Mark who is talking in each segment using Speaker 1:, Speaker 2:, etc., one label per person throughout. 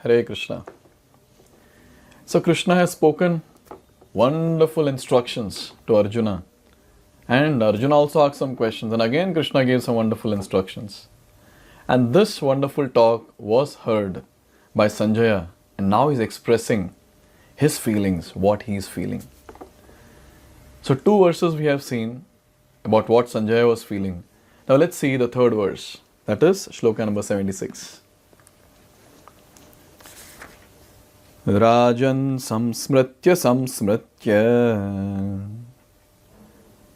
Speaker 1: Hare Krishna. So Krishna has spoken wonderful instructions to Arjuna. And Arjuna also asked some questions. And again Krishna gave some wonderful instructions. And this wonderful talk was heard by Sanjaya. And now he's expressing his feelings, what he is feeling. So 2 verses we have seen about what Sanjaya was feeling. Now let's see the 3rd verse. That is Śloka number 76. Rajan samsmritya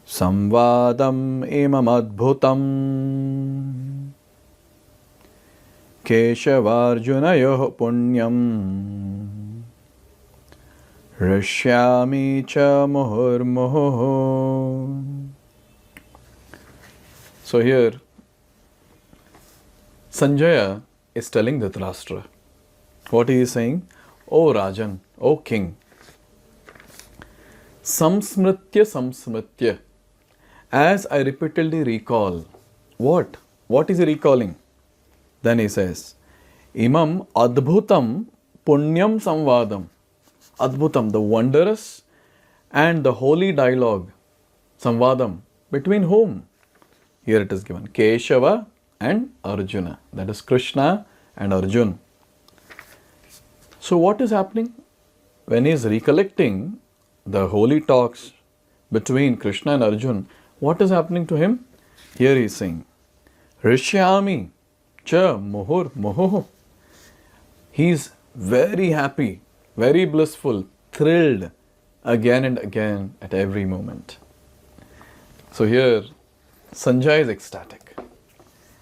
Speaker 1: samvadam imam adbhutam keshavarjunayoh punyam rishyami cha muhurmuhu. So here Sanjaya is telling Dhritarashtra. What he is saying? O Rajan, O King, samsmritya, as I repeatedly recall, what is he recalling? Then he says, imam adbhutam punyam samvadam. Adbhutam, the wondrous and the holy dialogue, samvadam, between whom? Here it is given, Keshava and Arjuna, that is Krishna and Arjuna. So what is happening? When he is recollecting the holy talks between Krishna and Arjuna, what is happening to him? Here he is saying, Rishyami cha muhur muhu. He is very happy, very blissful, thrilled again and again at every moment. So here Sanjaya is ecstatic.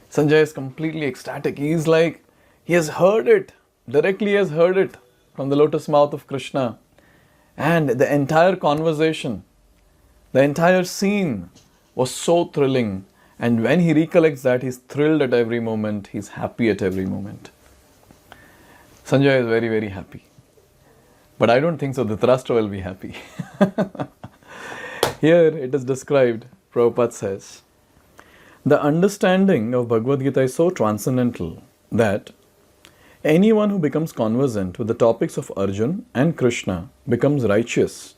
Speaker 1: Sanjaya is completely ecstatic. He is like, he has heard it. Directly he has heard it from the lotus mouth of Krishna. And the entire conversation, the entire scene was so thrilling. And when he recollects that, he's thrilled at every moment. He's happy at every moment. Sanjaya is very, very happy. But I don't think so Dhritarashtra will be happy. Here it is described, Prabhupada says, the understanding of Bhagavad Gita is so transcendental that anyone who becomes conversant with the topics of Arjuna and Krishna becomes righteous,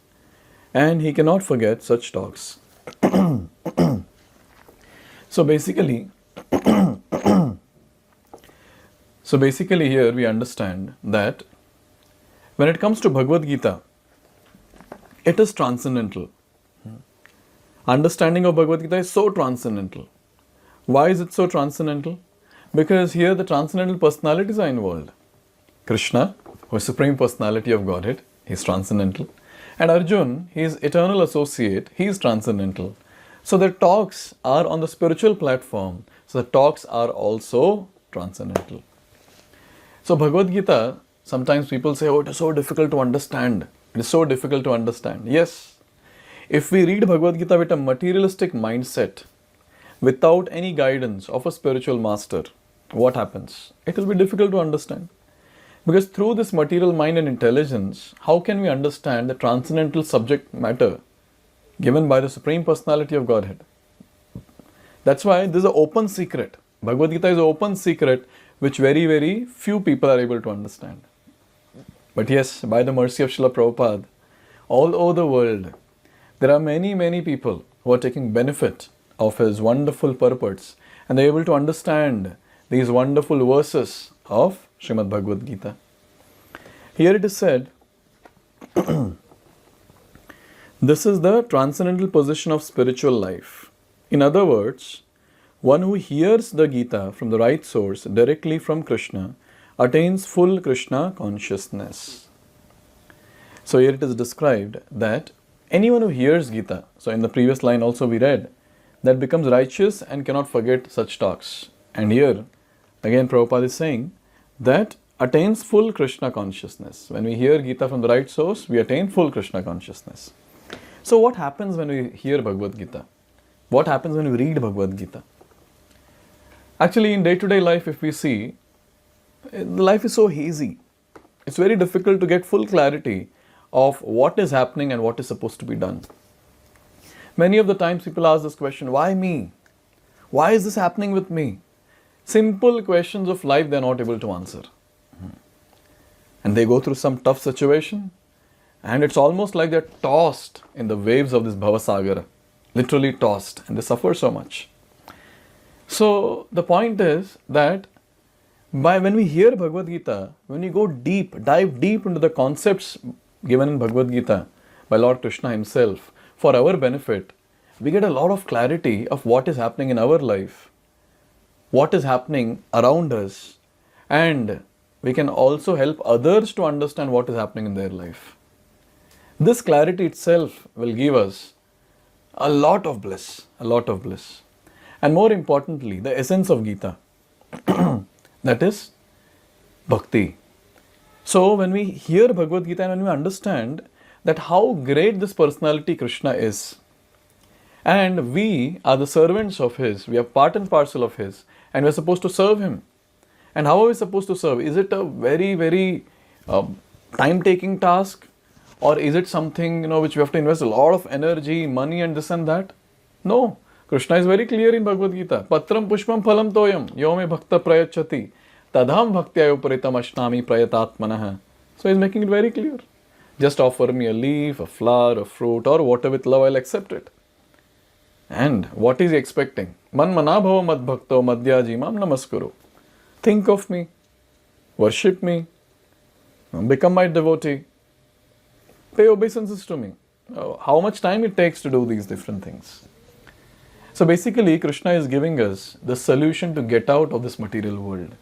Speaker 1: and he cannot forget such talks. So basically here we understand that when it comes to Bhagavad Gita, it is transcendental. Understanding of Bhagavad Gita is so transcendental. Why is it so transcendental? Because here the transcendental personalities are involved. Krishna, who is Supreme Personality of Godhead, he is transcendental. And Arjuna, he is eternal associate, he is transcendental. So the talks are on the spiritual platform. So the talks are also transcendental. So Bhagavad Gita, sometimes people say, oh, it is so difficult to understand. It is so difficult to understand. Yes, if we read Bhagavad Gita with a materialistic mindset, without any guidance of a spiritual master, what happens? It will be difficult to understand. Because through this material mind and intelligence, how can we understand the transcendental subject matter given by the Supreme Personality of Godhead? That's why this is an open secret. Bhagavad Gita is an open secret which very, very few people are able to understand. But yes, by the mercy of Srila Prabhupada, all over the world, there are many, many people who are taking benefit of his wonderful purports, and they are able to understand these wonderful verses of Srimad Bhagavad Gita. Here it is said, this is the transcendental position of spiritual life. In other words, one who hears the Gita from the right source directly from Krishna attains full Krishna consciousness. So here it is described that anyone who hears Gita, so in the previous line also we read, that becomes righteous and cannot forget such talks. And here, again Prabhupada is saying that attains full Krishna consciousness. When we hear Gita from the right source, we attain full Krishna consciousness. So what happens when we hear Bhagavad Gita? What happens when we read Bhagavad Gita? Actually, in day-to-day life, if we see, life is so hazy. It's very difficult to get full clarity of what is happening and what is supposed to be done. Many of the times people ask this question, why me? Why is this happening with me? Simple questions of life they are not able to answer. and they go through some tough situation, and it's almost like they're tossed in the waves of this Bhavasagara, literally tossed, and they suffer so much. So the point is that when we hear Bhagavad Gita, when we go deep, dive deep into the concepts given in Bhagavad Gita by Lord Krishna himself for our benefit, we get a lot of clarity of what is happening in our life, what is happening around us, and we can also help others to understand what is happening in their life. This clarity itself will give us a lot of bliss, And more importantly, the essence of Gita, that is bhakti. So when we hear Bhagavad Gita and when we understand that how great this personality Krishna is, and we are the servants of his, we are part and parcel of his, and we are supposed to serve him. And how are we supposed to serve? Is it a very, very time-taking task? Or is it something which we have to invest a lot of energy, money and this and that? No. Krishna is very clear in Bhagavad Gita. Patram pushpam phalam toyam yome bhakta prayachati tadham bhaktya uparitam ashnami prayatatmanah. So he is making it very clear. Just offer me a leaf, a flower, a fruit or water with love, I'll accept it. And what is he expecting? Man manabhava mad bhakto madhyajimam namaskuru. Think of me, worship me, become my devotee, pay obeisances to me. How much time it takes to do these different things. So basically, Krishna is giving us the solution to get out of this material world.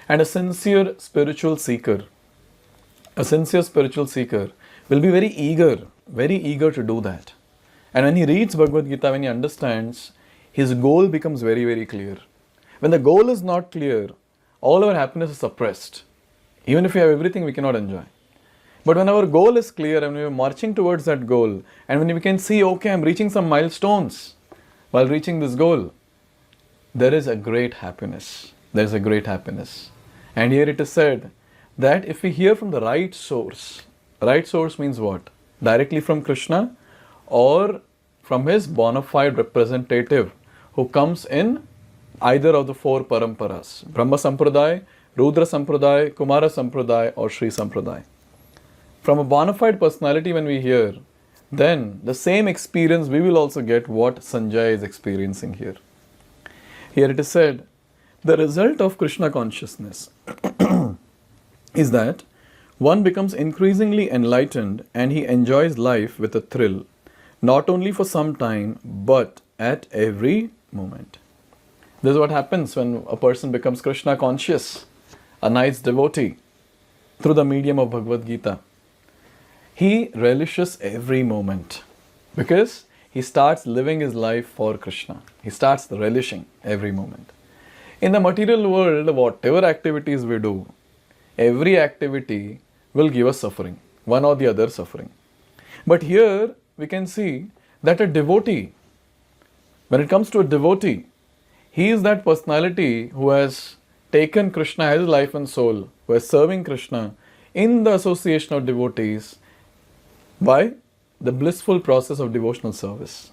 Speaker 1: And a sincere spiritual seeker will be very eager to do that. And when he reads Bhagavad Gita, when he understands, his goal becomes very, very clear. When the goal is not clear, all our happiness is suppressed. Even if we have everything, we cannot enjoy. But when our goal is clear and we are marching towards that goal, and when we can see, okay, I'm reaching some milestones while reaching this goal, there is a great happiness. And here it is said that if we hear from the right source means what? Directly from Krishna or from his bona fide representative who comes in either of the four paramparas, Brahma Sampradaya, Rudra Sampradaya, Kumara Sampradaya or Sri Sampradaya. From a bona fide personality when we hear, then the same experience we will also get what Sanjaya is experiencing here. Here it is said, the result of Krishna consciousness is that one becomes increasingly enlightened and he enjoys life with a thrill, not only for some time, but at every moment. This is what happens when a person becomes Krishna conscious, a nice devotee, through the medium of Bhagavad Gita. He relishes every moment because he starts living his life for Krishna. He starts relishing every moment. In the material world, whatever activities we do, every activity will give us suffering, one or the other suffering. But here we can see that a devotee, when it comes to a devotee, he is that personality who has taken Krishna as his life and soul, who is serving Krishna in the association of devotees by the blissful process of devotional service.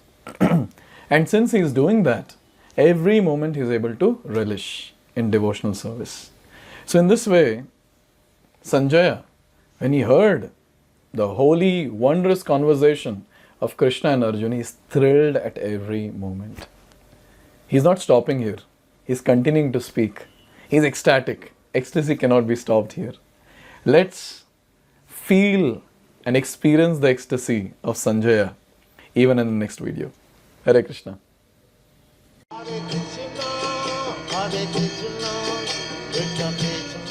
Speaker 1: And since he is doing that, every moment he is able to relish in devotional service. So in this way, Sanjaya, when he heard the holy, wondrous conversation of Krishna and Arjuna, he is thrilled at every moment. He is not stopping here. He is continuing to speak. He is ecstatic. Ecstasy cannot be stopped here. Let's feel and experience the ecstasy of Sanjaya even in the next video. Hare Krishna.
Speaker 2: Hare Krishna, Krishna